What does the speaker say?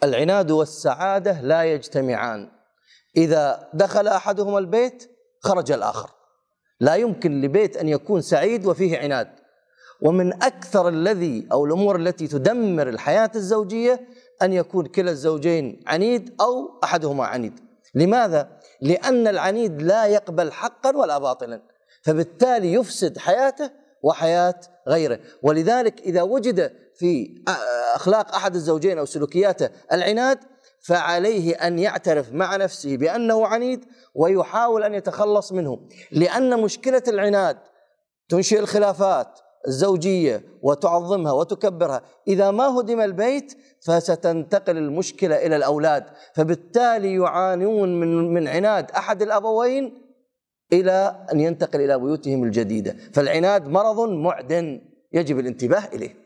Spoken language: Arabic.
العناد والسعادة لا يجتمعان، إذا دخل أحدهما البيت خرج الآخر. لا يمكن لبيت أن يكون سعيد وفيه عناد. ومن أكثر الأمور التي تدمر الحياة الزوجية أن يكون كلا الزوجين عنيد أو أحدهما عنيد. لماذا؟ لأن العنيد لا يقبل حقا ولا باطلا، فبالتالي يفسد حياته وحياة غيره. ولذلك إذا وجد في أخلاق أحد الزوجين أو سلوكياته العناد، فعليه أن يعترف مع نفسه بأنه عنيد ويحاول أن يتخلص منه، لأن مشكلة العناد تنشئ الخلافات الزوجية وتعظمها وتكبرها. إذا ما هدم البيت فستنتقل المشكلة إلى الأولاد، فبالتالي يعانون من عناد أحد الأبوين إلى أن ينتقل إلى بيوتهم الجديدة. فالعناد مرض معدن يجب الانتباه إليه.